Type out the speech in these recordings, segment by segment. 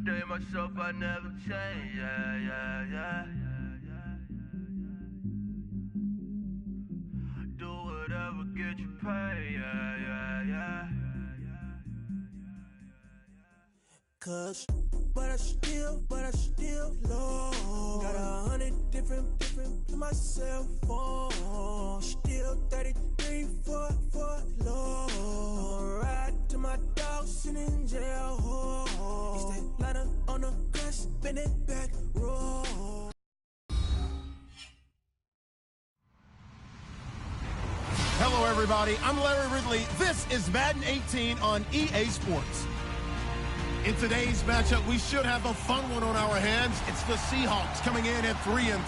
day myself, I never change. Yeah. Do whatever, get you paid. Yeah. Cause, but I still low. Got 100 different to my cell phone. Still 33 for low. I'ma ride to my dog sitting in jail. He stay liner on the grass, spin it back, roll. Hello, everybody. I'm Larry Ridley. This is Madden 18 on EA Sports. In today's matchup, we should have a fun one on our hands. It's the Seahawks coming in at 3-3,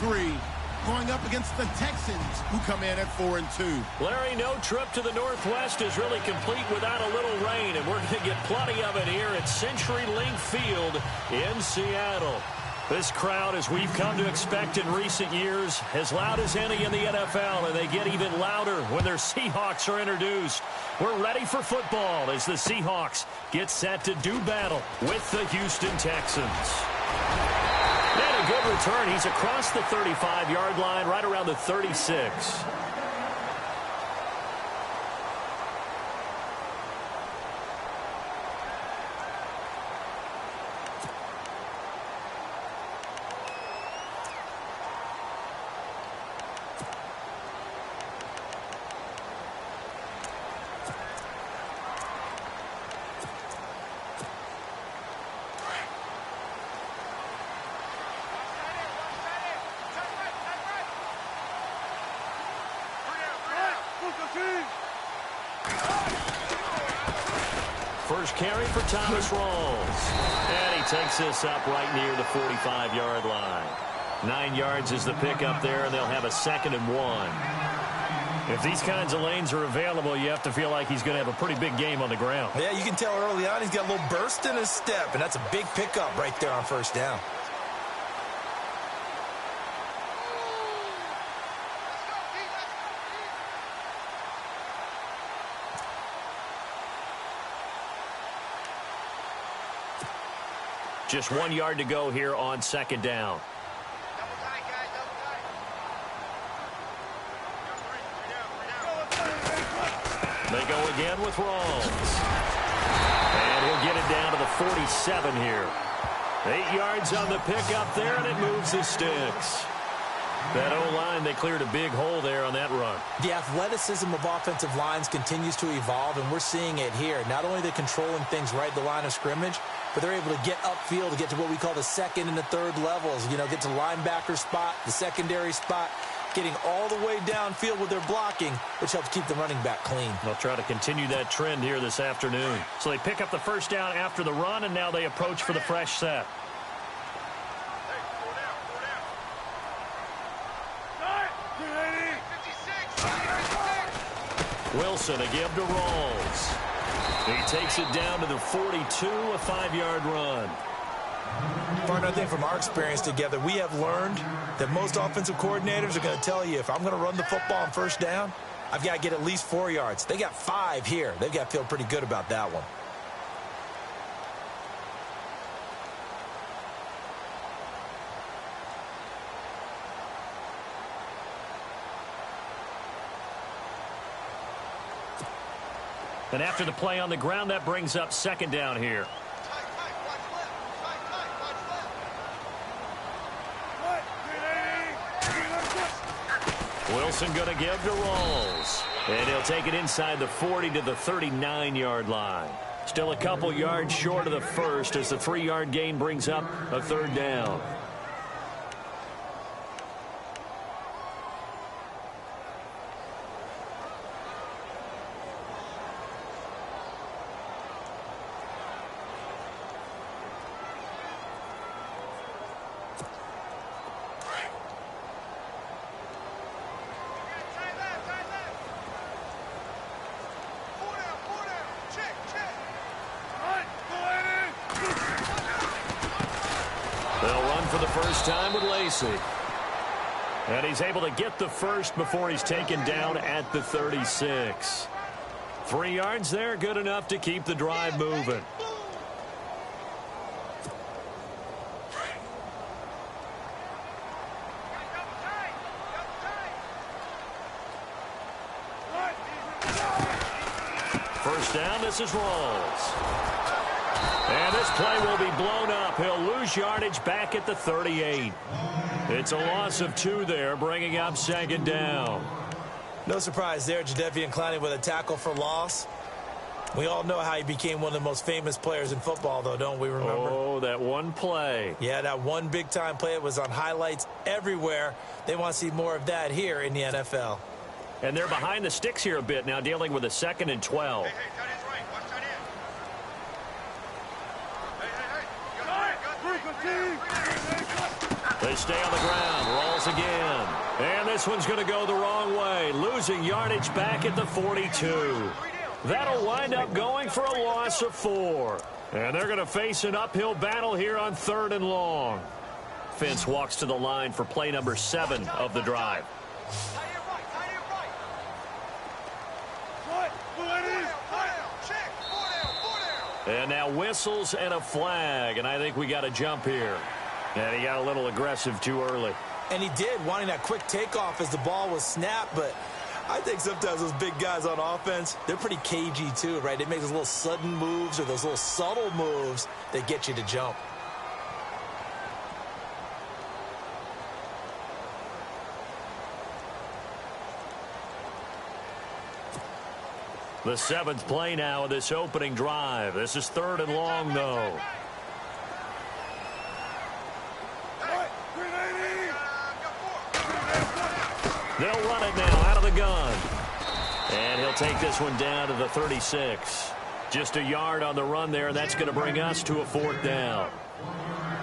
going up against the Texans, who come in at 4-2. Larry, no trip to the Northwest is really complete without a little rain, and we're going to get plenty of it here at CenturyLink Field in Seattle. This crowd, as we've come to expect in recent years, as loud as any in the NFL, and they get even louder when their Seahawks are introduced. We're ready for football as the Seahawks get set to do battle with the Houston Texans. And a good return. He's across the 35-yard line, right around the 36. First carry for Thomas Rawls. And he takes this up right near the 45-yard line. 9 yards is the pickup there, and they'll have a 2nd and 1. If these kinds of lanes are available, you have to feel like he's going to have a pretty big game on the ground. Yeah, you can tell early on he's got a little burst in his step, and that's a big pickup right there on first down. Just 1 yard to go here on 2nd down. They go again with Rawls. And he'll get it down to the 47 here. 8 yards on the pickup there, and it moves the sticks. That O-line, they cleared a big hole there on that run. The athleticism of offensive lines continues to evolve, and we're seeing it here. Not only are they controlling things right at the line of scrimmage, but they're able to get upfield to get to what we call the 2nd and the 3rd levels. You know, get to the linebacker spot, the secondary spot, getting all the way downfield with their blocking, which helps keep the running back clean. They'll try to continue that trend here this afternoon. So they pick up the first down after the run, and now they approach for the fresh set. Wilson, a give to Rawls. He takes it down to the 42, a 5-yard run. Partner, I think from our experience together, we have learned that most offensive coordinators are going to tell you, if I'm going to run the football on first down, I've got to get at least 4 yards. They got 5 here. They've got to feel pretty good about that one. And after the play on the ground, that brings up 2nd down here. Wilson going to give to Rawls. And he'll take it inside the 40 to the 39-yard line. Still a couple yards short of the first as the 3-yard gain brings up a 3rd down. For the first time with Lacey. And he's able to get the first before he's taken down at the 36. 3 yards there, good enough to keep the drive moving. first down, this is Rawls. And this play will be blown up. He'll lose yardage back at the 38. It's a loss of 2 there, bringing up second down. No surprise there, Jadeveon Clowney with a tackle for loss. We all know how he became one of the most famous players in football, though, don't we remember? Oh, that one play. Yeah, that one big-time play. It was on highlights everywhere. They want to see more of that here in the NFL. And they're behind the sticks here a bit now, dealing with a 2nd and 12. They stay on the ground. Rawls again. And this one's going to go the wrong way. Losing yardage back at the 42. That'll wind up going for a loss of 4. And they're going to face an uphill battle here on 3rd and long. Fence walks to the line for play number 7 of the drive. And now whistles and a flag, and I think we got a jump here. And he got a little aggressive too early. And he did, wanting that quick takeoff as the ball was snapped, but I think sometimes those big guys on offense, they're pretty cagey too, right? They make those little sudden moves or those little subtle moves that get you to jump. The 7th play now of this opening drive. This is 3rd and long, though. They'll run it now out of the gun. And he'll take this one down to the 36. Just a yard on the run there, and that's going to bring us to a 4th down.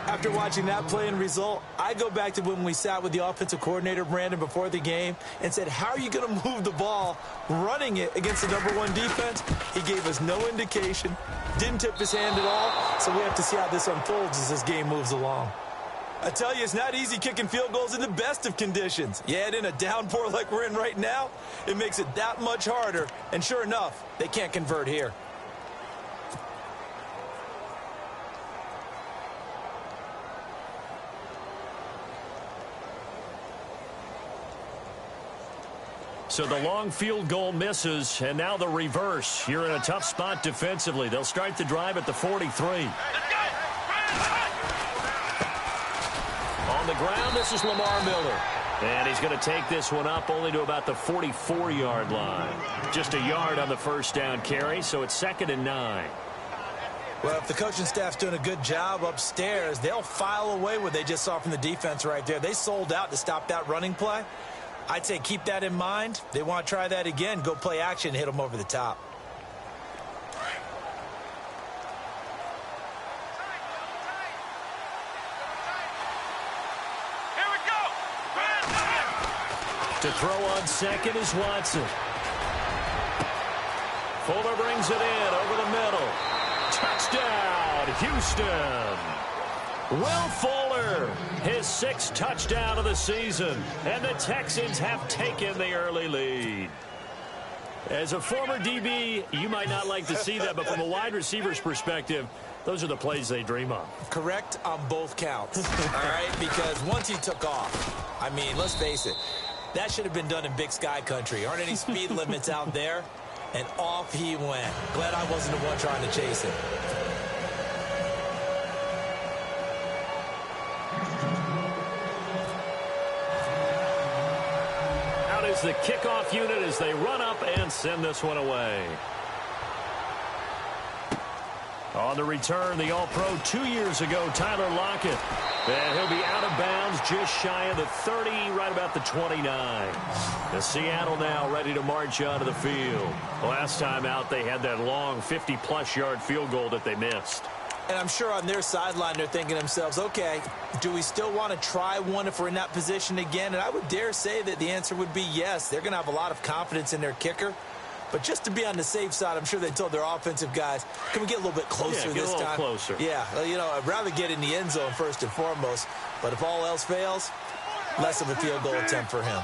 After watching that play and result, I go back to when we sat with the offensive coordinator, Brandon, before the game and said, how are you going to move the ball running it against the #1 defense? He gave us no indication, didn't tip his hand at all, so we have to see how this unfolds as this game moves along. I tell you, it's not easy kicking field goals in the best of conditions. Yet in a downpour like we're in right now, it makes it that much harder, and sure enough, they can't convert here. So the long field goal misses, and now the reverse. You're in a tough spot defensively. They'll start the drive at the 43. On the ground, this is Lamar Miller. And he's going to take this one up only to about the 44-yard line. Just a yard on the first down carry, so it's 2nd and 9. Well, if the coaching staff's doing a good job upstairs, they'll file away what they just saw from the defense right there. They sold out to stop that running play. I'd say keep that in mind. They want to try that again. Go play action, hit them over the top. Here we go. To throw on second is Watson. Fuller brings it in over the middle. Touchdown, Houston. Will Fuller, his 6th touchdown of the season, and the Texans have taken the early lead. As a former DB, you might not like to see that, but from a wide receiver's perspective, those are the plays they dream of. Correct on both counts, all right? Because once he took off, I mean, let's face it, that should have been done in Big Sky country. Aren't any speed limits out there? And off he went. Glad I wasn't the one trying to chase him. The kickoff unit as they run up and send this one away. On the return, the All-Pro 2 years ago, Tyler Lockett. And he'll be out of bounds just shy of the 30, right about the 29. The Seattle now ready to march onto the field. Last time out, they had that long 50-plus yard field goal that they missed. And I'm sure on their sideline they're thinking to themselves, okay, do we still want to try one if we're in that position again? And I would dare say that the answer would be yes. They're going to have a lot of confidence in their kicker. But just to be on the safe side, I'm sure they told their offensive guys, can we get a little bit closer this time? Get a little closer. Yeah, you know, I'd rather get in the end zone first and foremost. But if all else fails, less of a field goal attempt for him.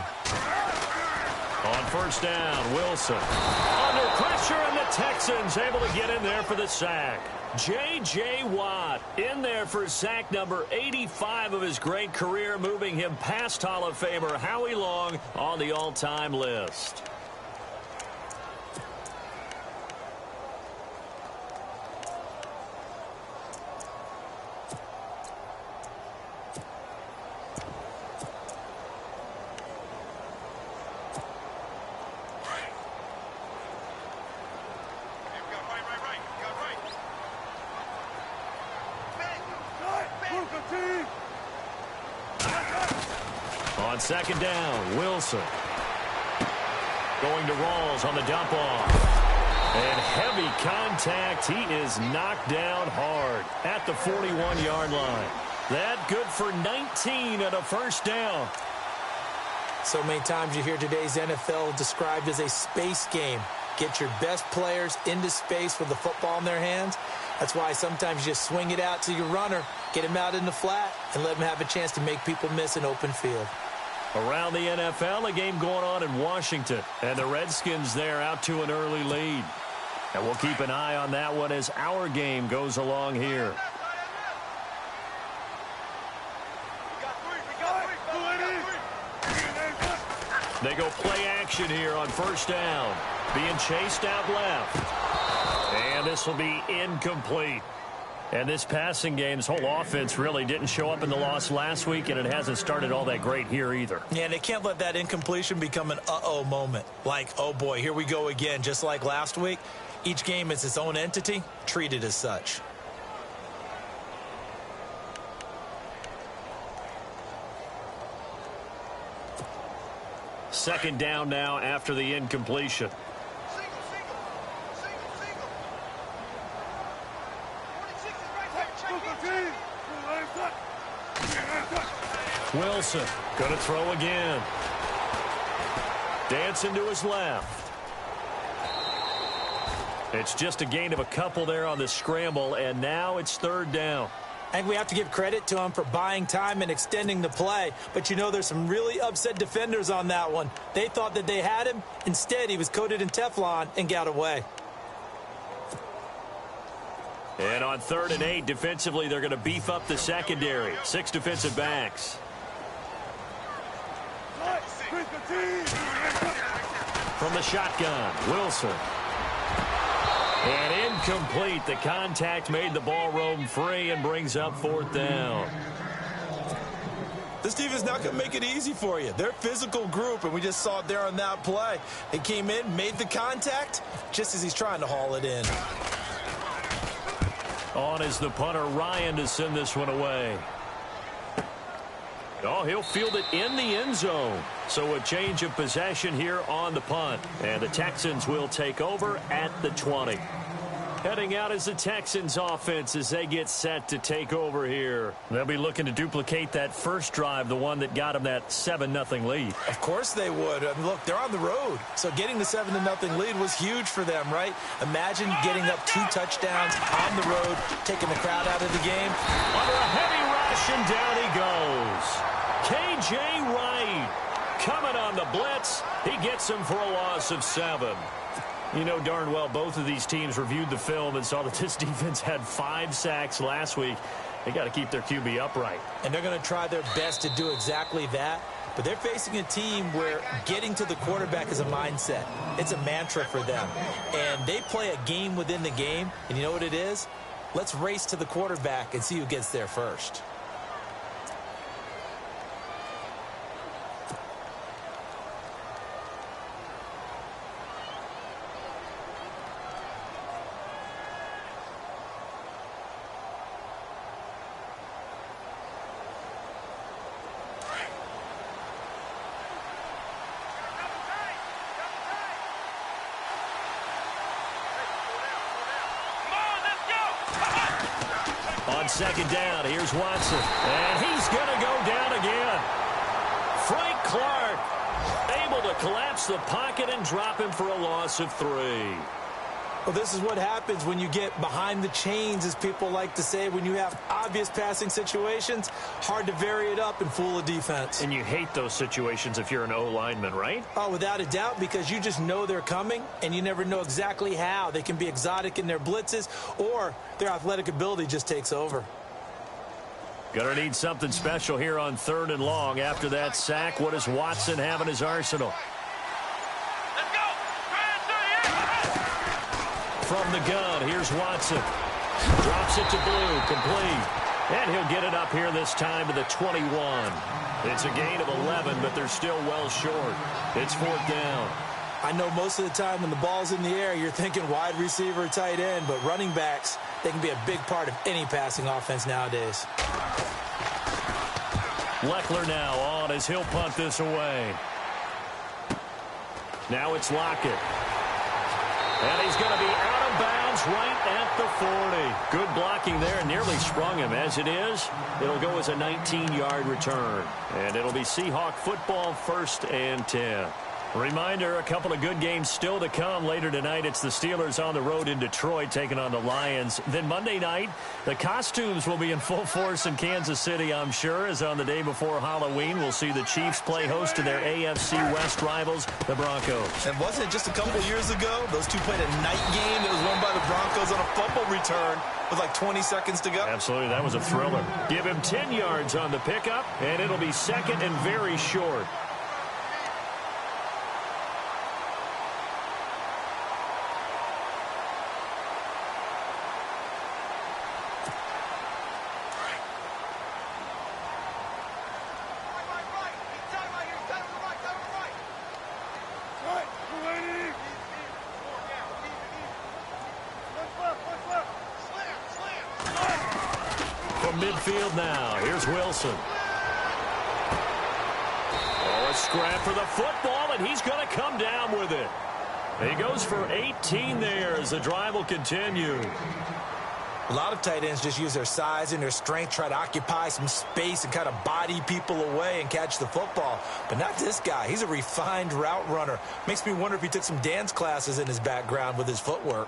On first down, Wilson. Under pressure, and the Texans able to get in there for the sack. J.J. Watt in there for sack number 85 of his great career, moving him past Hall of Famer Howie Long on the all-time list. On second down, Wilson. Going to Rawls on the dump off. And heavy contact. He is knocked down hard at the 41-yard line. That good for 19 and a first down. So many times you hear today's NFL described as a space game. Get your best players into space with the football in their hands. That's why sometimes you just swing it out to your runner, get him out in the flat, and let him have a chance to make people miss an open field. Around the NFL, a game going on in Washington. And the Redskins there out to an early lead. And we'll keep an eye on that one as our game goes along here. They go play action here on first down. Being chased out left. And this will be incomplete. And this passing game, this whole offense really didn't show up in the loss last week, and it hasn't started all that great here either. Yeah, and they can't let that incompletion become an uh-oh moment. Like, oh boy, here we go again, just like last week. Each game is its own entity, treated as such. Second down now after the incompletion. Wilson going to throw again. Dancing to his left. It's just a gain of a couple there on the scramble, and now it's third down. And we have to give credit to him for buying time and extending the play. But, you know, there's some really upset defenders on that one. They thought that they had him. Instead, he was coated in Teflon and got away. And on 3rd and 8, defensively, they're going to beef up the secondary. 6 defensive backs. From the shotgun, Wilson. And incomplete. The contact made the ball roam free and brings up 4th down. This defense not going to make it easy for you. They're a physical group, and we just saw it there on that play. They came in, made the contact, just as he's trying to haul it in. On is the punter, Ryan, to send this one away. Oh, he'll field it in the end zone. So a change of possession here on the punt. And the Texans will take over at the 20. Heading out is the Texans offense as they get set to take over here. They'll be looking to duplicate that first drive, the one that got them that 7-0 lead. Of course they would. I mean, look, they're on the road. So getting the 7-0 lead was huge for them, right? Imagine getting up 2 touchdowns on the road, taking the crowd out of the game. Under a heavy rush, and down he goes. K.J. Wright coming on the blitz. He gets him for a loss of 7. You know darn well both of these teams reviewed the film and saw that this defense had 5 sacks last week. They got to keep their QB upright. And they're going to try their best to do exactly that. But they're facing a team where getting to the quarterback is a mindset. It's a mantra for them. And they play a game within the game. And you know what it is? Let's race to the quarterback and see who gets there first. On second down, here's Watson. And he's going to go down again. Frank Clark able to collapse the pocket and drop him for a loss of 3. Well, this is what happens when you get behind the chains, as people like to say. When you have obvious passing situations, hard to vary it up and fool a defense. And you hate those situations if you're an O-lineman, right? Oh, without a doubt, because you just know they're coming, and you never know exactly how. They can be exotic in their blitzes, or their athletic ability just takes over. Gonna need something special here on 3rd and long. After that sack, what does Watson have in his arsenal? From the gun, here's Watson. Drops it to Blue, complete. And he'll get it up here this time to the 21. It's a gain of 11, but they're still well short. It's 4th down. I know most of the time when the ball's in the air, you're thinking wide receiver, tight end, but running backs, they can be a big part of any passing offense nowadays. Leckler now on as he'll punt this away. Now it's Lockett. And he's going to be out of bounds right at the 40. Good blocking there. Nearly sprung him. As it is, it'll go as a 19-yard return. And it'll be Seahawk football, 1st and 10. Reminder, a couple of good games still to come. Later tonight, it's the Steelers on the road in Detroit taking on the Lions. Then Monday night, the costumes will be in full force in Kansas City, I'm sure, as on the day before Halloween, we'll see the Chiefs play host to their AFC West rivals, the Broncos. And wasn't it just a couple years ago, those two played a night game that was won by the Broncos on a fumble return with like 20 seconds to go? Absolutely, that was a thriller. Give him 10 yards on the pickup, and it'll be second and very short. Midfield now. Here's Wilson. Oh, a scrap for the football, and he's going to come down with it. He goes for 18 there as the drive will continue. A lot of tight ends just use their size and their strength, try to occupy some space and kind of body people away and catch the football. But not this guy. He's a refined route runner. Makes me wonder if he took some dance classes in his background with his footwork.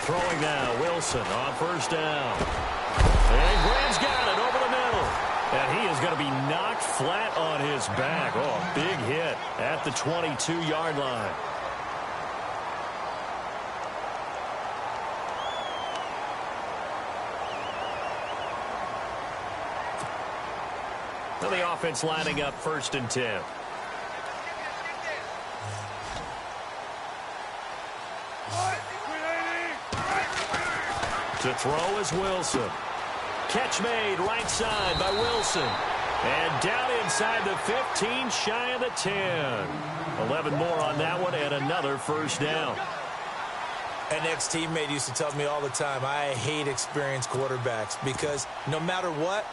Throwing now, Wilson on 1st down. And Graham's got it over the middle. And he is going to be knocked flat on his back. Oh, big hit at the 22-yard line. So the offense lining up 1st and 10. To throw is Wilson. Catch made right side by Wilson. And down inside the 15, shy of the 10. 11 more on that one and another 1st down. An ex-teammate used to tell me all the time, I hate experienced quarterbacks because no matter what,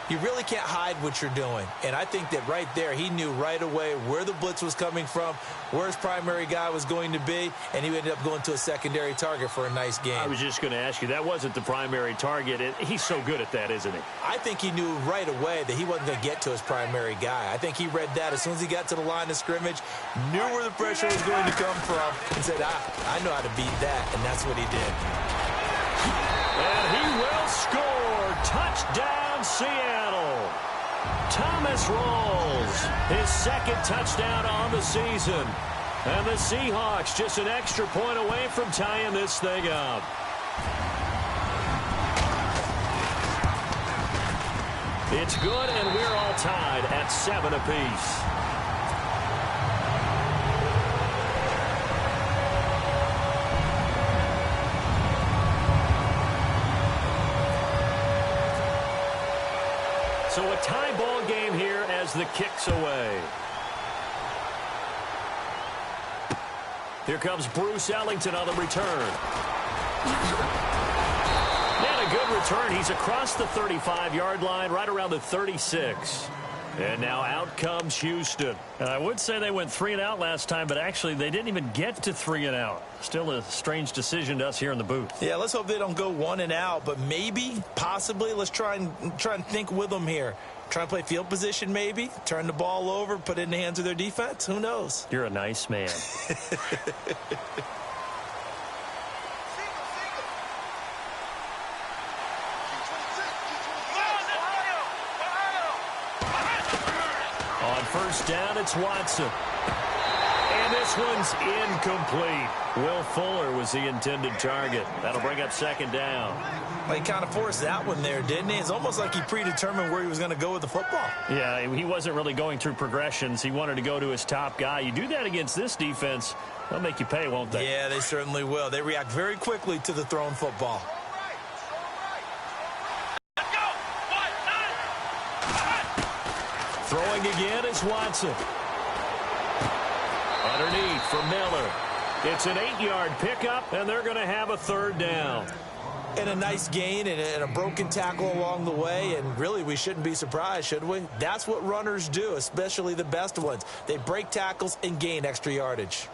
you really can't hide what you're doing. And I think that right there, he knew right away where the blitz was coming from, where his primary guy was going to be, and he ended up going to a secondary target for a nice game. I was just going to ask you, that wasn't the primary target. He's so good at that, isn't he? I think he knew right away that he wasn't going to get to his primary guy. I think he read that as soon as he got to the line of scrimmage, knew where the pressure was going to come from, and said, I know how to beat that, and that's what he did. And he will score. Touchdown, Seattle. Thomas rolls his 2nd touchdown on the season. And the Seahawks just an extra point away from tying this thing up. It's good, and we're all tied at 7 apiece. So a tie ball game here as the kick's away. Here comes Bruce Ellington on the return. And a good return. He's across the 35-yard line, right around the 36. And now out comes Houston. I would say they went 3 and out last time, but actually they didn't even get to 3 and out. Still a strange decision to us here in the booth. Yeah, let's hope they don't go 1 and out, but maybe, possibly, let's try and think with them here. Try and play field position maybe, turn the ball over, put it in the hands of their defense. Who knows? You're a nice man. On 1st down, it's Watson. And this this one's incomplete. Will Fuller was the intended target. That'll bring up second down. Well, he kind of forced that one there, didn't he? It's almost like he predetermined where he was going to go with the football. Yeah, he wasn't really going through progressions. He wanted to go to his top guy. You do that against this defense, they'll make you pay, won't they? Yeah, they certainly will. They react very quickly to the thrown football. Throwing again is Watson. Underneath for Miller. It's an 8-yard pickup, and they're going to have a third down. And a nice gain and a broken tackle along the way, and really we shouldn't be surprised, should we? That's what runners do, especially the best ones. They break tackles and gain extra yardage.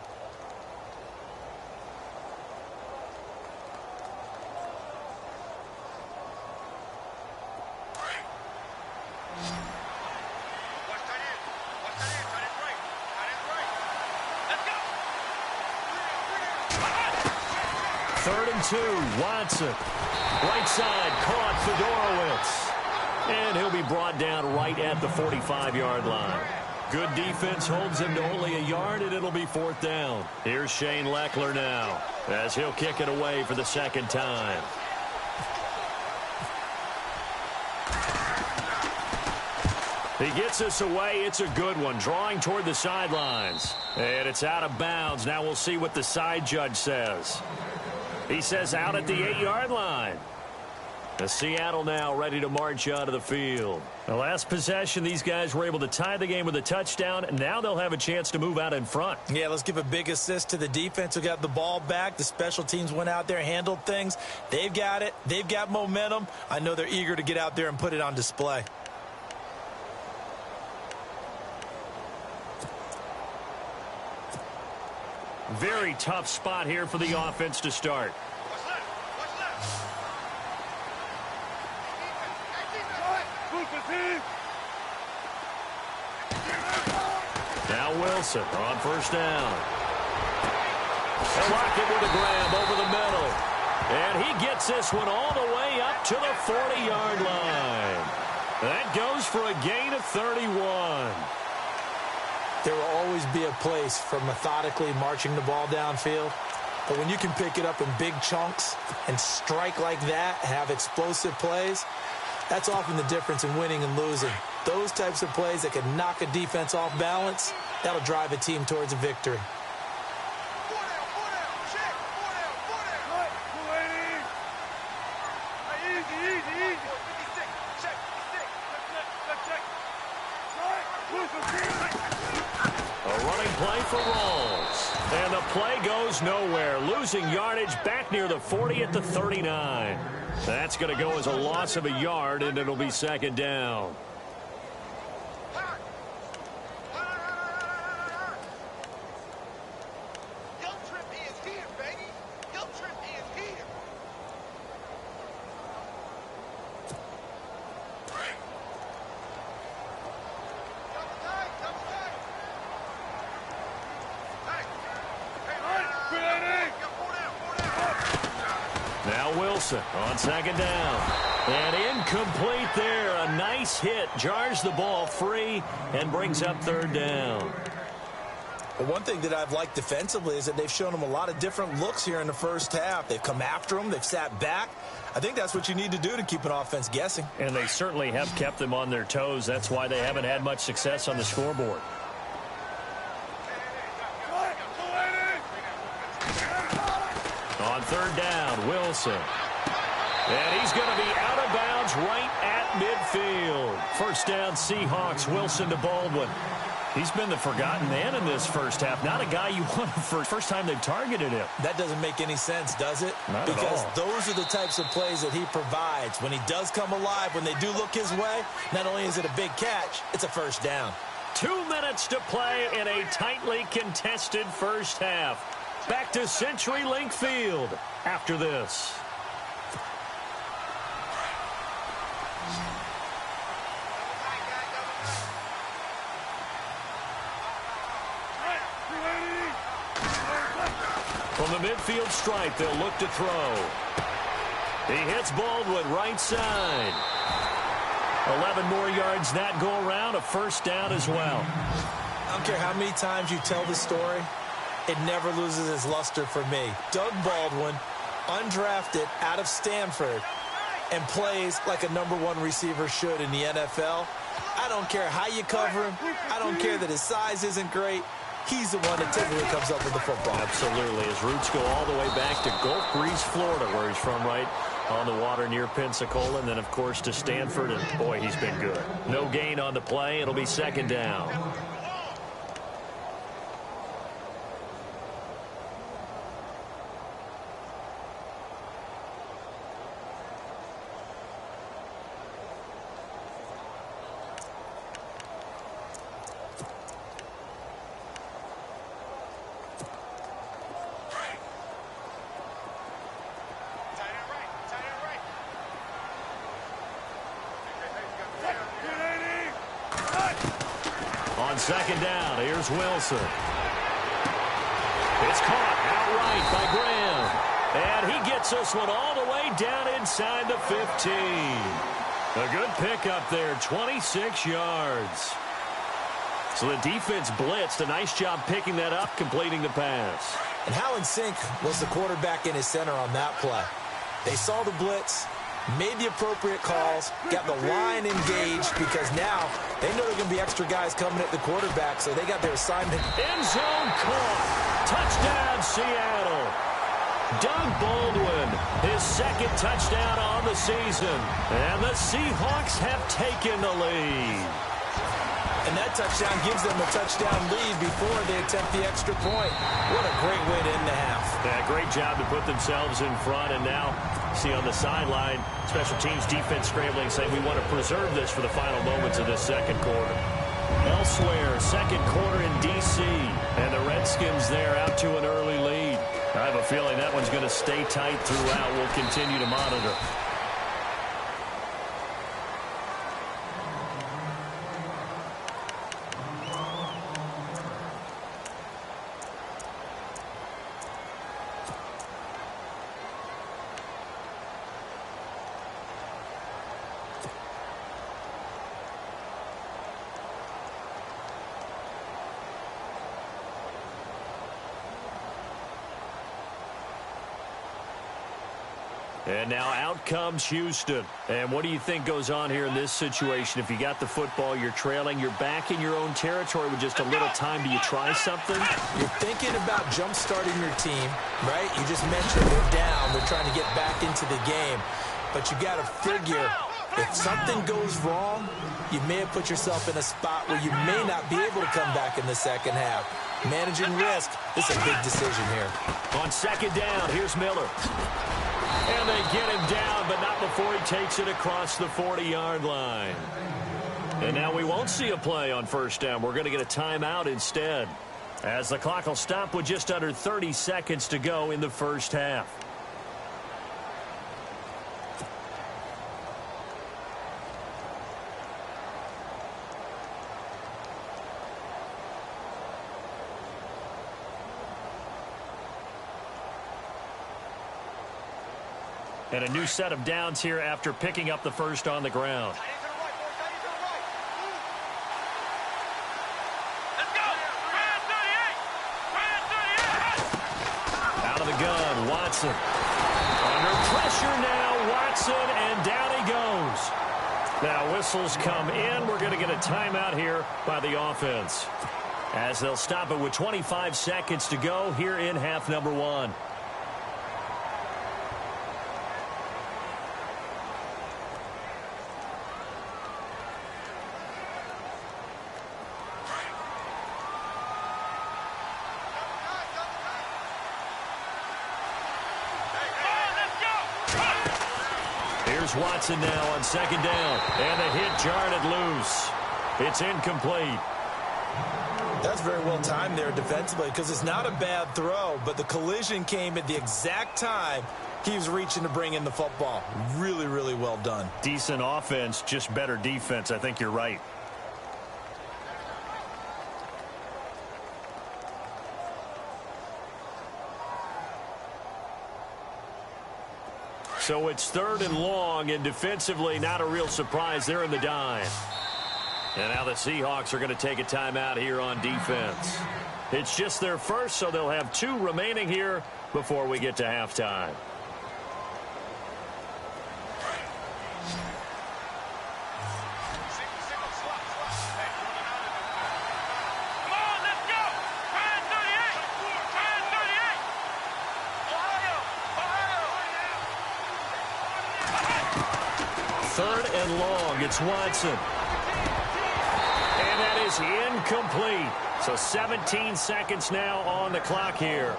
Third and 2, Watson. Right side, caught Fedorowicz. And he'll be brought down right at the 45-yard line. Good defense holds him to only a yard, and it'll be fourth down. Here's Shane Leckler now, as he'll kick it away for the second time. He gets us away. It's a good one, drawing toward the sidelines. And it's out of bounds. Now we'll see what the side judge says. He says out at the 8-yard line. The Seattle now ready to march out of the field. The last possession, these guys were able to tie the game with a touchdown, and now they'll have a chance to move out in front. Yeah, let's give a big assist to the defense who got the ball back. The special teams went out there, handled things. They've got it. They've got momentum. I know they're eager to get out there and put it on display. Very tough spot here for the offense to start. Now Wilson on first down. Lockett with a grab over the middle. And he gets this one all the way up to the 40-yard line. That goes for a gain of 31. There will always be a place for methodically marching the ball downfield. But when you can pick it up in big chunks and strike like that, have explosive plays, that's often the difference in winning and losing. Those types of plays that can knock a defense off balance, that'll drive a team towards a victory. Play for Rawls. And the play goes nowhere. Losing yardage back near the 40 at the 39. That's going to go as a loss of a yard, and it'll be second down. On second down. And incomplete there. A nice hit. Jars the ball free and brings up third down. Well, one thing that I've liked defensively is that they've shown them a lot of different looks here in the first half. They've come after them. They've sat back. I think that's what you need to do to keep an offense guessing. And they certainly have kept them on their toes. That's why they haven't had much success on the scoreboard. On third down, Wilson. And he's going to be out of bounds right at midfield. First down, Seahawks. Wilson to Baldwin. He's been the forgotten man in this first half. Not a guy you want for the first time they've targeted him. That doesn't make any sense, does it? Not because at all. Those are the types of plays that he provides. When he does come alive, when they do look his way, not only is it a big catch, it's a first down. 2 minutes to play in a tightly contested first half. Back to CenturyLink Field after this. From the midfield stripe, they'll look to throw. He hits Baldwin right side. 11 more yards that go around, a first down as well. I don't care how many times you tell the story. it never loses its luster for me. Doug Baldwin, undrafted out of Stanford, and plays like a #1 receiver should in the NFL. I don't care how you cover him. I don't care that his size isn't great. He's the one that typically comes up with the football. Absolutely. His roots go all the way back to Gulf Breeze, Florida, where he's from, right on the water near Pensacola, and then, of course, to Stanford, and, boy, he's been good. No gain on the play. It'll be second down. On second down, here's Wilson. It's caught outright by Graham. And he gets this one all the way down inside the 15. A good pickup there, 26 yards. So the defense blitzed. A nice job picking that up, completing the pass. And how in sync was the quarterback in his center on that play? They saw the blitz, made the appropriate calls, got the line engaged, because now they know there are going to be extra guys coming at the quarterback, so they got their assignment. End zone caught. Touchdown, Seattle. Doug Baldwin, his second touchdown on the season. And the Seahawks have taken the lead. And that touchdown gives them a touchdown lead before they attempt the extra point. What a great way to end the half. Yeah, great job to put themselves in front. And now, see on the sideline, special teams defense scrambling, saying we want to preserve this for the final moments of this second quarter. Elsewhere, second quarter in D.C. And the Redskins there out to an early lead. I have a feeling that one's going to stay tight throughout. We'll continue to monitor. And now out comes Houston. And what do you think goes on here in this situation? If you got the football, you're trailing, you're back in your own territory with just a little time. Do you try something? You're thinking about jump-starting your team, right? You just mentioned they're down. They're trying to get back into the game. But you got to figure, if something goes wrong, you may have put yourself in a spot where you may not be able to come back in the second half. Managing risk, this is a big decision here. On second down, here's Miller. And they get him down, but not before he takes it across the 40-yard line. And now we won't see a play on first down. We're going to get a timeout instead, as the clock will stop with just under 30 seconds to go in the first half. And a new set of downs here after picking up the first on the ground. Out of the gun, Watson. Under pressure now, Watson, and down he goes. Now whistles come in. We're going to get a timeout here by the offense, as they'll stop it with 25 seconds to go here in half number one. Watson now on second down, and the hit jarred it loose. It's incomplete. That's very well timed there defensively, because it's not a bad throw, but the collision came at the exact time he was reaching to bring in the football. Really, really well done. Decent offense, just better defense. I think you're right. So it's third and long, and defensively, not a real surprise. They're in the dime. And now the Seahawks are going to take a timeout here on defense. It's just their first, so they'll have 2 remaining here before we get to halftime. Third and long, it's Watson. And that is incomplete. So 17 seconds now on the clock here.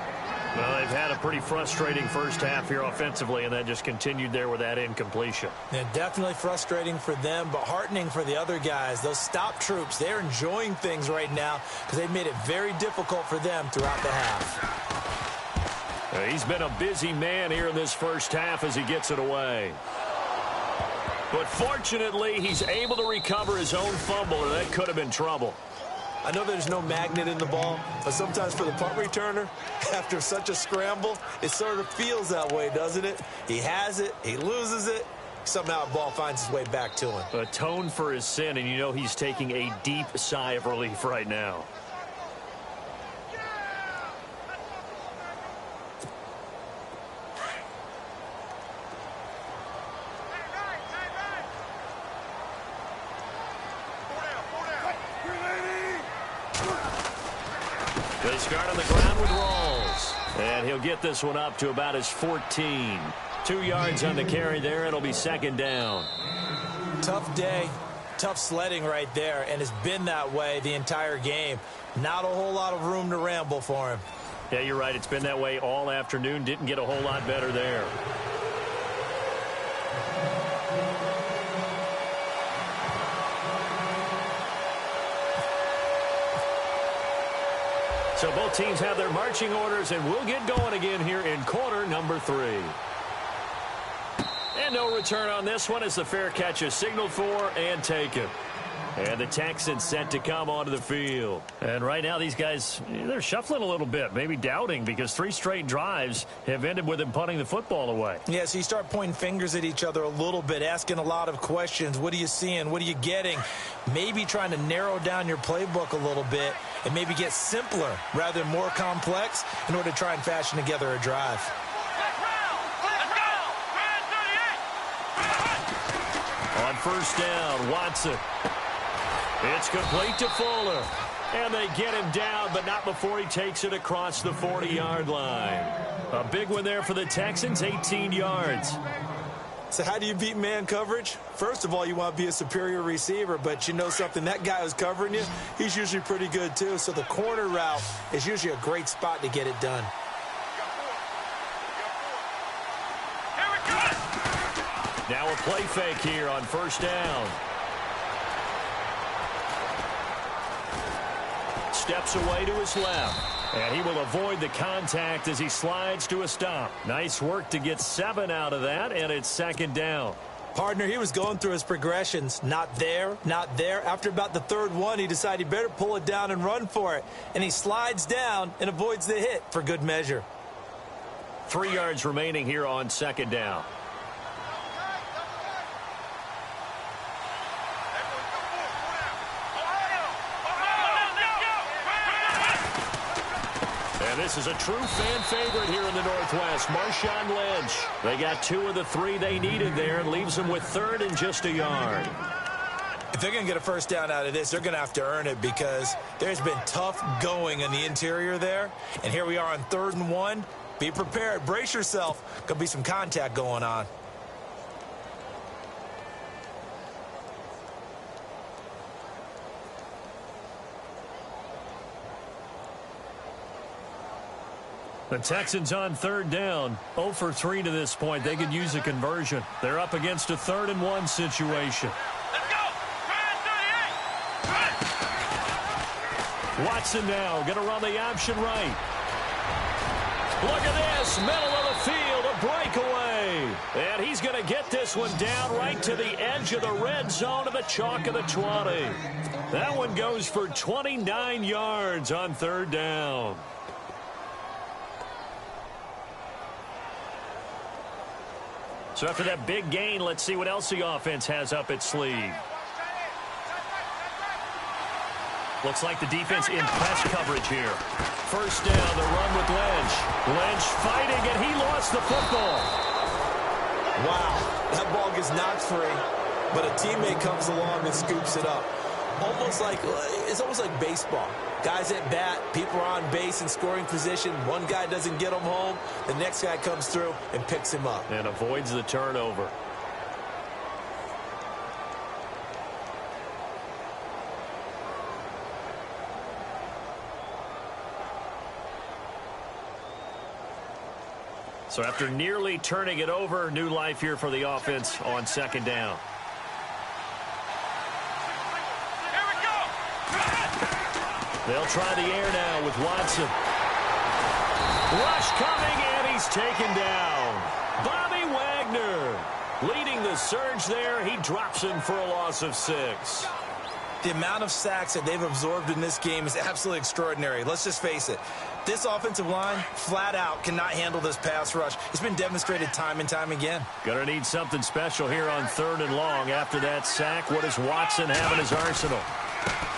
Well, they've had a pretty frustrating first half here offensively, and that just continued there with that incompletion. Yeah, definitely frustrating for them, but heartening for the other guys. Those stop troops, they're enjoying things right now because they've made it very difficult for them throughout the half. He's been a busy man here in this first half as he gets it away. But fortunately, he's able to recover his own fumble, or that could have been trouble. I know there's no magnet in the ball, but sometimes for the punt returner, after such a scramble, it sort of feels that way, doesn't it? He has it, he loses it, somehow the ball finds its way back to him. Atone for his sin, and you know he's taking a deep sigh of relief right now. They start on the ground with Rawls. And he'll get this one up to about his 14. 2 yards on the carry there. It'll be second down. Tough day. Tough sledding right there. And it's been that way the entire game. Not a whole lot of room to ramble for him. Yeah, you're right. It's been that way all afternoon. Didn't get a whole lot better there. So both teams have their marching orders, and we'll get going again here in quarter number 3. And no return on this one as the fair catch is signaled for and taken. And the Texans set to come onto the field. And right now these guys, they're shuffling a little bit, maybe doubting, because 3 straight drives have ended with them punting the football away. Yeah, so you start pointing fingers at each other a little bit, asking a lot of questions. What are you seeing? What are you getting? Maybe trying to narrow down your playbook a little bit and maybe get simpler rather than more complex in order to try and fashion together a drive. On first down, Watson. It's complete to Fuller. And they get him down, but not before he takes it across the 40-yard line. A big one there for the Texans, 18 yards. So how do you beat man coverage? First of all, you want to be a superior receiver, but you know something, that guy who's covering you, he's usually pretty good too. So the corner route is usually a great spot to get it done. Now a play fake here on first down. Steps away to his left. And he will avoid the contact as he slides to a stop. Nice work to get 7 out of that, and it's second down. Partner, he was going through his progressions. Not there, not there. After about the 3rd one, he decided he better pull it down and run for it. And he slides down and avoids the hit for good measure. 3 yards remaining here on second down. This is a true fan favorite here in the Northwest, Marshawn Lynch. They got 2 of the 3 they needed there and leaves them with 3rd and just a yard. If they're going to get a first down out of this, they're going to have to earn it because there's been tough going in the interior there. And here we are on 3rd and 1. Be prepared. Brace yourself. Going to be some contact going on. The Texans on 3rd down, 0 for 3 to this point. They could use a conversion. They're up against a 3rd and 1 situation. Let's go! Watson now going to run the option right. Look at this, middle of the field, a breakaway. And he's going to get this one down right to the edge of the red zone of the chalk of the 20. That one goes for 29 yards on 3rd down. So after that big gain, let's see what else the offense has up its sleeve. Looks like the defense in press coverage here. First down, the run with Lynch. Lynch fighting, and he lost the football. Wow, that ball gets knocked free, but a teammate comes along and scoops it up. It's almost like baseball. Guys at bat, people are on base in scoring position. One guy doesn't get him home. The next guy comes through and picks him up. And avoids the turnover. So after nearly turning it over, new life here for the offense on second down. They'll try the air now with Watson. Rush coming, and he's taken down. Bobby Wagner leading the surge there. He drops him for a loss of 6. The amount of sacks that they've absorbed in this game is absolutely extraordinary. Let's just face it. This offensive line, flat out, cannot handle this pass rush. It's been demonstrated time and time again. Gonna need something special here on 3rd and long. After that sack, what does Watson have in his arsenal?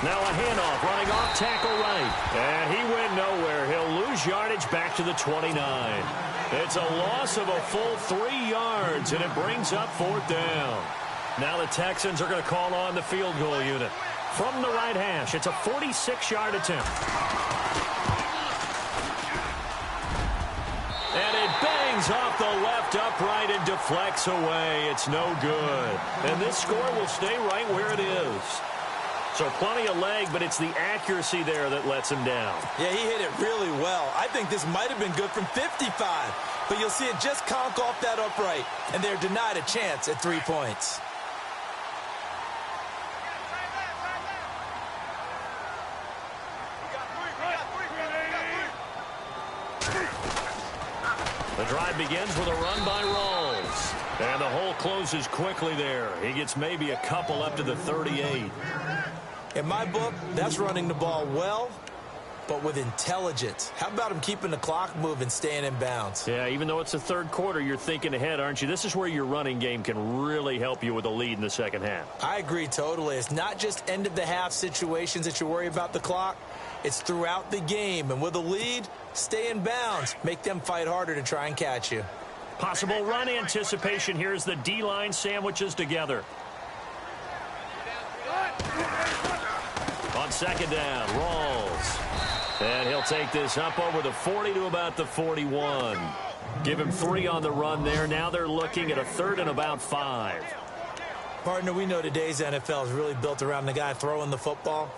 Now a handoff, running off tackle right. And he went nowhere. He'll lose yardage back to the 29. It's a loss of a full 3 yards, and it brings up 4th down. Now the Texans are going to call on the field goal unit. From the right hash, it's a 46-yard attempt. And it bangs off the left upright and deflects away. It's no good. And this score will stay right where it is. So plenty of leg, but it's the accuracy there that lets him down. Yeah, he hit it really well. I think this might have been good from 55. But you'll see it just conk off that upright. And they're denied a chance at 3 points. The drive begins with a run by Rawls. And the hole closes quickly there. He gets maybe a couple up to the 38. In my book, that's running the ball well, but with intelligence. How about him keeping the clock moving, staying in bounds? Yeah, even though it's the 3rd quarter, you're thinking ahead, aren't you? This is where your running game can really help you with a lead in the second half. I agree totally. It's not just end-of-the-half situations that you worry about the clock. It's throughout the game. And with a lead, stay in bounds. Make them fight harder to try and catch you. Possible run anticipation here as the D-line sandwiches together. On second down, Rawls. And he'll take this up over the 40 to about the 41. Give him 3 on the run there. Now they're looking at a 3rd and about 5. Partner, we know today's NFL is really built around the guy throwing the football.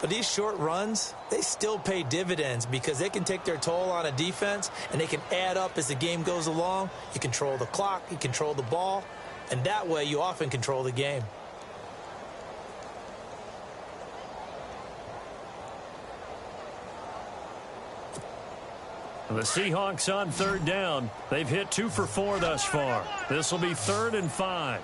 But these short runs, they still pay dividends because they can take their toll on a defense and they can add up as the game goes along. You control the clock, you control the ball, and that way you often control the game. The Seahawks on 3rd down. They've hit 2 for 4 thus far. This will be 3rd and 5.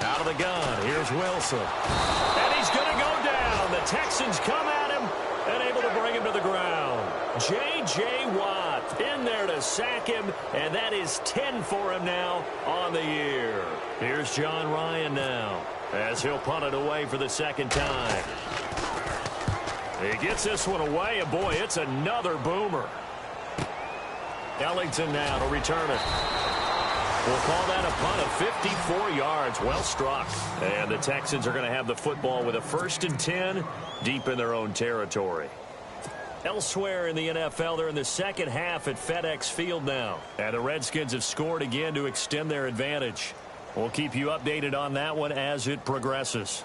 Out of the gun, here's Wilson. And he's going to go down. The Texans come at him and able to bring him to the ground. J.J. Watt in there to sack him, and that is 10 for him now on the year. Here's John Ryan now as he'll punt it away for the 2nd time. He gets this one away, and boy, it's another boomer. Ellington now to return it. We'll call that a punt of 54 yards. Well struck. And the Texans are going to have the football with a 1st and 10 deep in their own territory. Elsewhere in the NFL, they're in the second half at FedEx Field now. And the Redskins have scored again to extend their advantage. We'll keep you updated on that one as it progresses.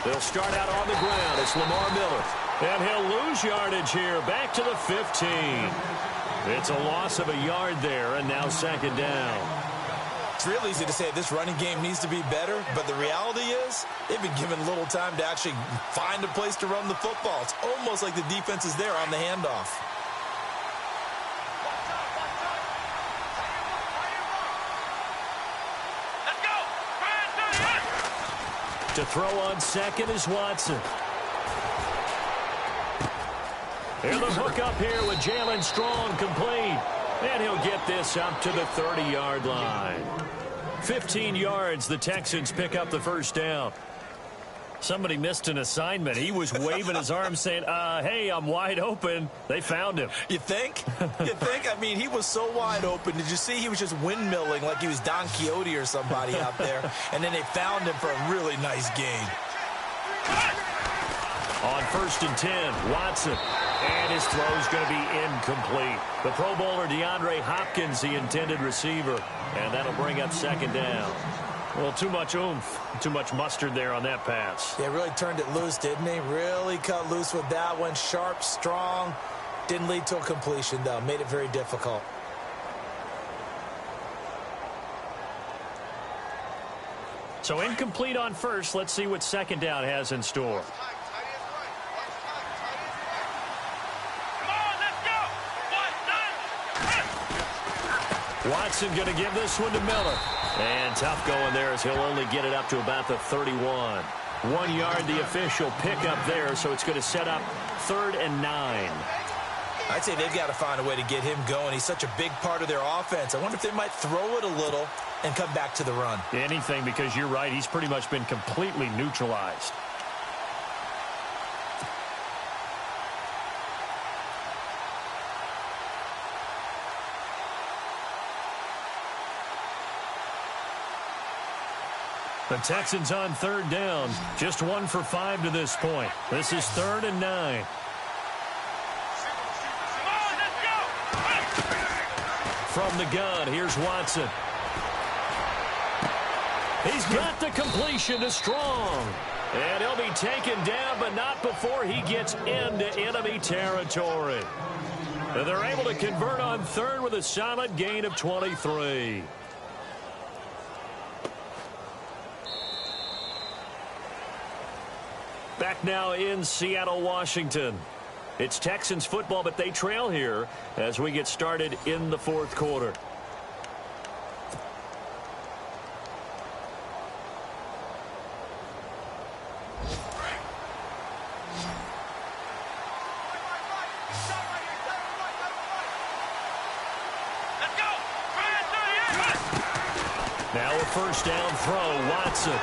They'll start out on the ground. It's Lamar Miller. And he'll lose yardage here. Back to the 15. It's a loss of a yard there, and now 2nd down. It's real easy to say this running game needs to be better, but the reality is they've been given little time to actually find a place to run the football. It's almost like the defense is there on the handoff. To throw on 2nd is Watson. And the hook up here with Jalen Strong complete. And he'll get this up to the 30-yard line. 15 yards, the Texans pick up the first down. Somebody missed an assignment. He was waving his arm saying, hey, I'm wide open. They found him. You think? You think? I mean, he was so wide open. Did you see he was just windmilling like he was Don Quixote or somebody out there? And then they found him for a really nice gain. On 1st and 10, Watson. And his throw's going to be incomplete. The Pro Bowler DeAndre Hopkins, the intended receiver. And that'll bring up 2nd down. Well, too much oomph, too much mustard there on that pass. Yeah, really turned it loose, didn't he? Really cut loose with that one. Sharp, strong. Didn't lead to a completion, though. Made it very difficult. So incomplete on 1st. Let's see what 2nd down has in store. Watson going to give this one to Miller. And tough going there as he'll only get it up to about the 31. 1 yard, the official pickup there, so it's going to set up 3rd and 9. I'd say they've got to find a way to get him going. He's such a big part of their offense. I wonder if they might throw it a little and come back to the run. Anything, because you're right. He's pretty much been completely neutralized. The Texans on 3rd down. Just 1 for 5 to this point. This is 3rd and 9. From the gun, here's Watson. He's got the completion to Strong. And he'll be taken down, but not before he gets into enemy territory. And they're able to convert on 3rd with a solid gain of 23. Back now in Seattle, Washington. It's Texans football, but they trail here as we get started in the 4th quarter. Now a 1st down throw, Watson.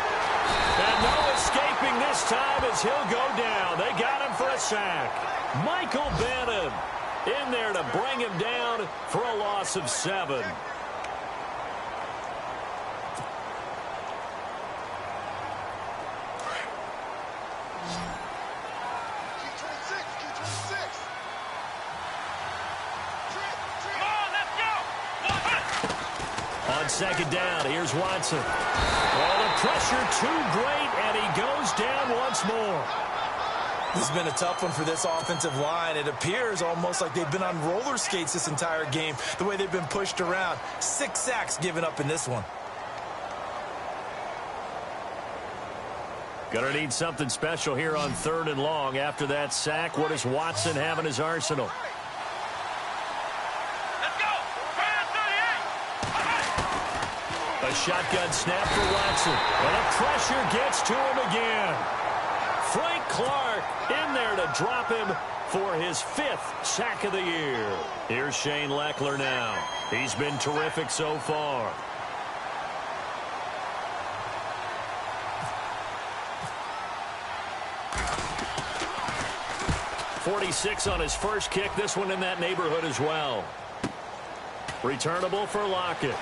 And no escaping this time as he'll go down. They got him for a sack. Michael Bannon in there to bring him down for a loss of 7. On 2nd down, here's Watson. Well, the pressure too great, and he goes down once more. This has been a tough one for this offensive line. It appears almost like they've been on roller skates this entire game, the way they've been pushed around. 6 sacks given up in this one. Gonna need something special here on 3rd and long. After that sack, what does Watson have in his arsenal? A shotgun snap for Watson. And the pressure gets to him again. Frank Clark in there to drop him for his 5th sack of the year. Here's Shane Leckler now. He's been terrific so far. .46 on his first kick. This one in that neighborhood as well. Returnable for Lockett.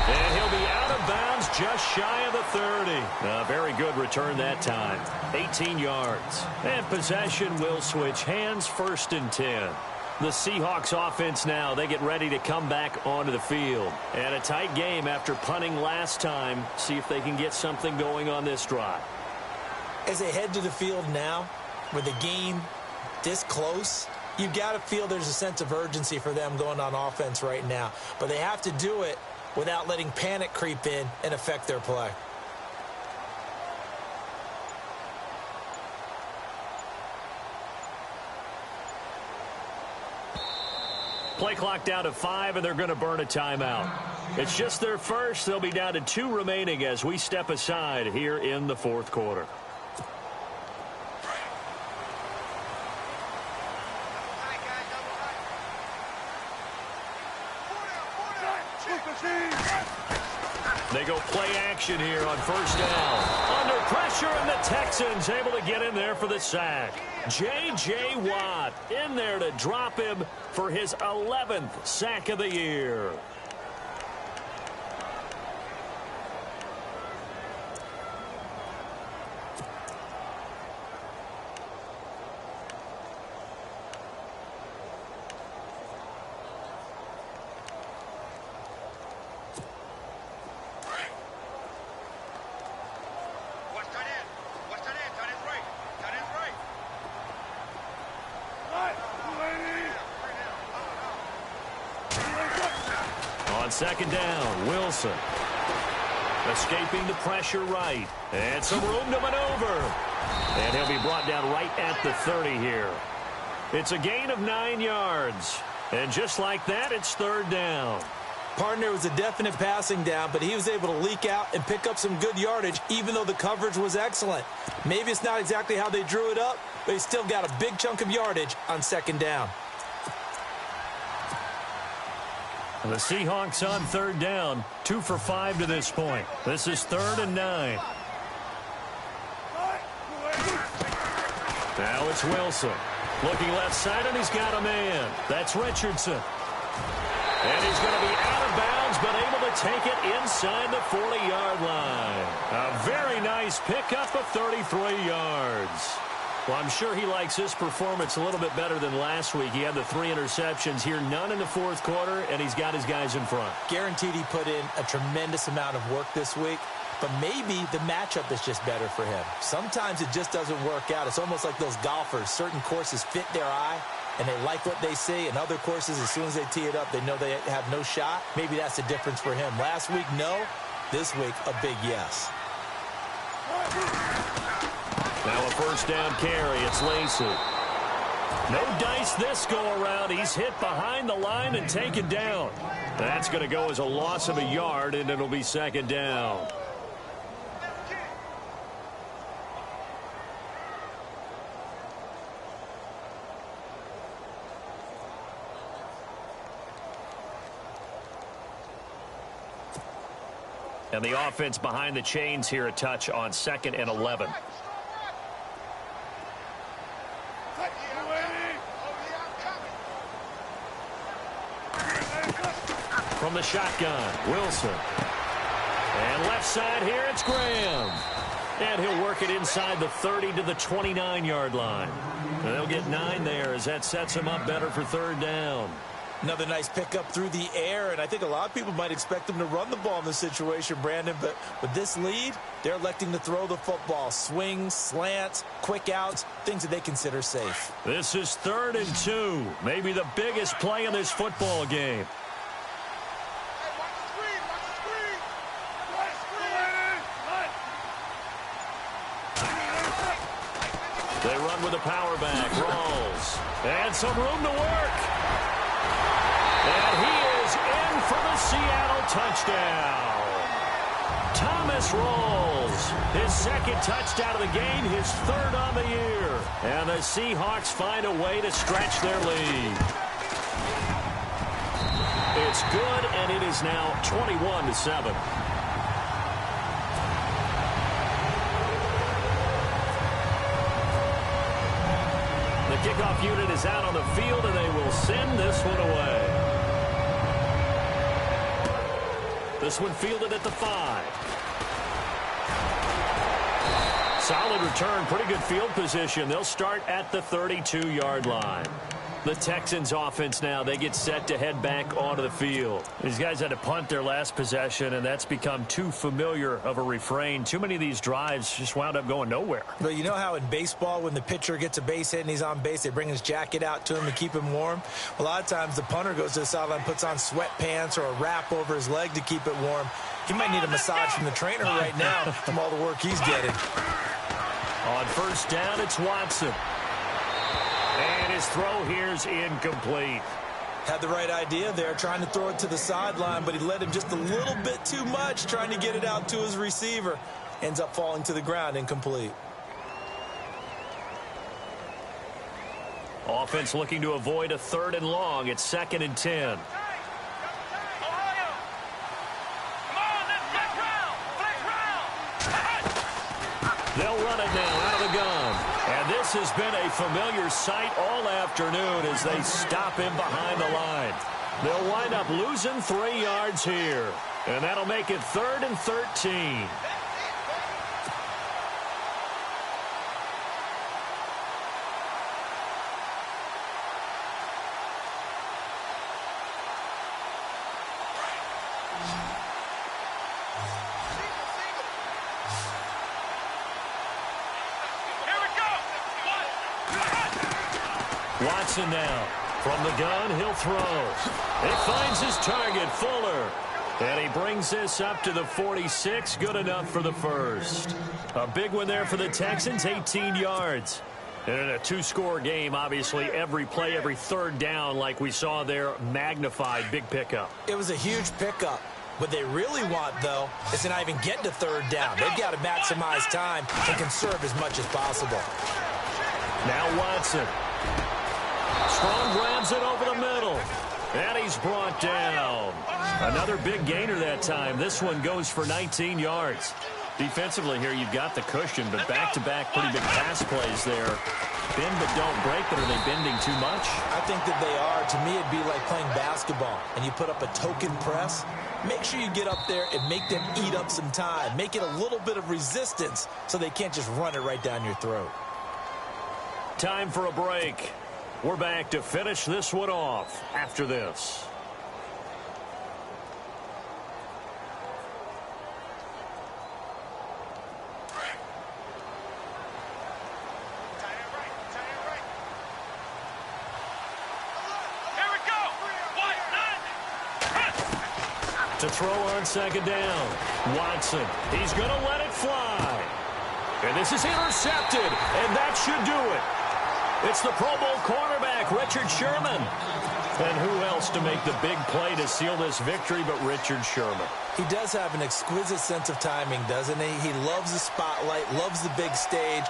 And he'll be out of bounds just shy of the 30. A very good return that time. 18 yards. And possession will switch hands. 1st and 10. The Seahawks offense now, they get ready to come back onto the field. And a tight game after punting last time. See if they can get something going on this drive. As they head to the field now, with the game this close, you've got to feel there's a sense of urgency for them going on offense right now. But they have to do it without letting panic creep in and affect their play. Play clock down to 5, and they're going to burn a timeout. It's just their first. They'll be down to 2 remaining as we step aside here in the 4th quarter. They go play action here on first down. Under pressure, and the Texans able to get in there for the sack. J.J. Watt in there to drop him for his 11th sack of the year. On second down, Wilson. Escaping the pressure right. And some room to maneuver. And he'll be brought down right at the 30 here. It's a gain of 9 yards. And just like that, it's third down. Partner, was a definite passing down, but he was able to leak out and pick up some good yardage, even though the coverage was excellent. Maybe it's not exactly how they drew it up, but he still got a big chunk of yardage on second down. The Seahawks on third down, 2 for 5 to this point. This is 3rd and 9. Now it's Wilson. Looking left side, and he's got a man. That's Richardson. And he's going to be out of bounds, but able to take it inside the 40-yard line. A very nice pickup of 33 yards. Well, I'm sure he likes his performance a little bit better than last week. He had the 3 interceptions here, none in the fourth quarter, and he's got his guys in front. Guaranteed he put in a tremendous amount of work this week, but maybe the matchup is just better for him. Sometimes it just doesn't work out. It's almost like those golfers. Certain courses fit their eye, and they like what they see, and other courses, as soon as they tee it up, they know they have no shot. Maybe that's the difference for him. Last week, no. This week, a big yes. Now a first down carry. It's Lacy. No dice this go-around. He's hit behind the line and taken down. That's going to go as a loss of a yard, and it'll be second down. And the offense behind the chains here, a touch on 2nd and 11. From the shotgun, Wilson. And left side here, it's Graham. And he'll work it inside the 30 to the 29-yard line. And they'll get 9 there as that sets him up better for third down. Another nice pickup through the air, and I think a lot of people might expect them to run the ball in this situation, Brandon, but with this lead, they're electing to throw the football. Swings, slants, quick outs, things that they consider safe. This is 3rd and 2, maybe the biggest play in this football game. They run with a power back, Rawls, and some room to work. And he is in for the Seattle touchdown. Thomas Rawls, his 2nd touchdown of the game, his 3rd on the year. And the Seahawks find a way to stretch their lead. It's good, and it is now 21-7. The kickoff unit is out on the field, and they will send this one away. This one fielded at the 5. Solid return, pretty good field position. They'll start at the 32-yard line. The Texans offense now, they get set to head back onto the field. These guys had to punt their last possession, and that's become too familiar of a refrain. Too many of these drives just wound up going nowhere. But you know how in baseball, when the pitcher gets a base hit and he's on base, they bring his jacket out to him to keep him warm? A lot of times the punter goes to the sideline, puts on sweatpants or a wrap over his leg to keep it warm. He might need a massage from the trainer right now from all the work he's getting. On first down, it's Watson. And his throw here's incomplete. Had the right idea there, trying to throw it to the sideline, but he led him just a little bit too much, trying to get it out to his receiver. Ends up falling to the ground, incomplete. Offense looking to avoid a 3rd and long. It's 2nd and 10. They'll run it now out of the gun. And this has been a familiar sight all afternoon as they stop him behind the line. They'll wind up losing 3 yards here. And that'll make it 3rd and 13. Watson now. From the gun, he'll throw. He finds his target, Fuller. And he brings this up to the 46. Good enough for the first. A big one there for the Texans, 18 yards. And in a 2-score game, obviously, every play, every 3rd down, like we saw there, magnified, big pickup. It was a huge pickup. What they really want, though, is to not even get to 3rd down. They've got to maximize time and conserve as much as possible. Now Watson. Strong grabs it over the middle. And he's brought down. Another big gainer that time. This one goes for 19 yards. Defensively here, you've got the cushion, but back-to-back pretty big pass plays there. Bend but don't break, but are they bending too much? I think that they are. To me, it'd be like playing basketball, and you put up a token press. Make sure you get up there and make them eat up some time. Make it a little bit of resistance so they can't just run it right down your throat. Time for a break. We're back to finish this one off after this. To throw on 2nd down. Watson. He's going to let it fly. And this is intercepted. And that should do it. It's the Pro Bowl cornerback, Richard Sherman. And who else to make the big play to seal this victory but Richard Sherman? He does have an exquisite sense of timing, doesn't he? He loves the spotlight, loves the big stage,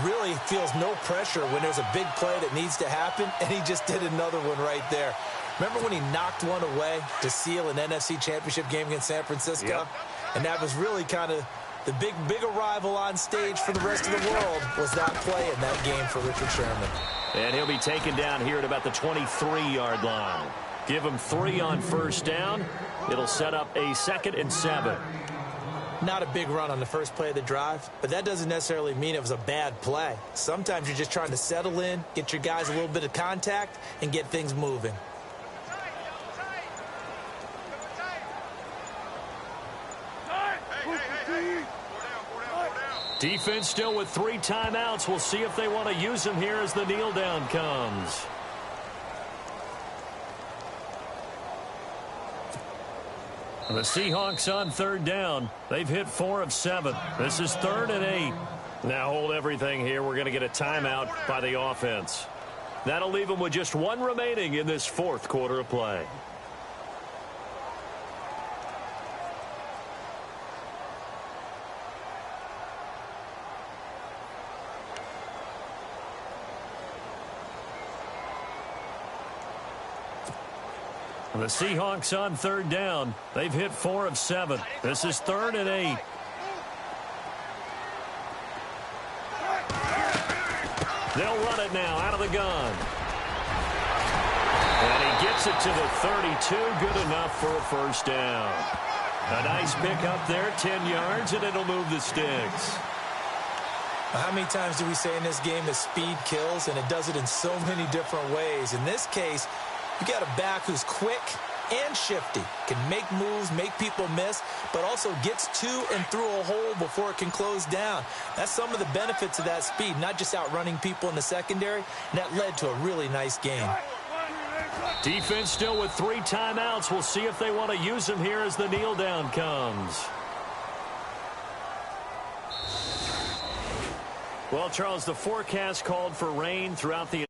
really feels no pressure when there's a big play that needs to happen, and he just did another one right there. Remember when he knocked one away to seal an NFC Championship game against San Francisco? Yep. And that was really kind of the big arrival on stage for the rest of the world was that play in that game for Richard Sherman. And he'll be taken down here at about the 23-yard line. Give him 3 on 1st down. It'll set up a 2nd and 7. Not a big run on the first play of the drive, but that doesn't necessarily mean it was a bad play. Sometimes you're just trying to settle in, get your guys a little bit of contact, and get things moving. Defense still with 3 timeouts. We'll see if they want to use them here as the kneel down comes. The Seahawks on 3rd down. They've hit 4 of 7. This is 3rd and 8. Now hold everything here. We're going to get a timeout by the offense. That'll leave them with just 1 remaining in this 4th quarter of play. The Seahawks on 3rd down. They've hit 4 of 7. This is 3rd and 8. They'll run it now out of the gun. And he gets it to the 32. Good enough for a 1st down. A nice pickup there, 10 yards, and it'll move the sticks. How many times do we say in this game that speed kills, and it does it in so many different ways? In this case, you got a back who's quick and shifty, can make moves, make people miss, but also gets to and through a hole before it can close down. That's some of the benefits of that speed, not just outrunning people in the secondary, and that led to a really nice game. Defense still with 3 timeouts. We'll see if they want to use them here as the kneel down comes. Well, Charles, the forecast called for rain throughout the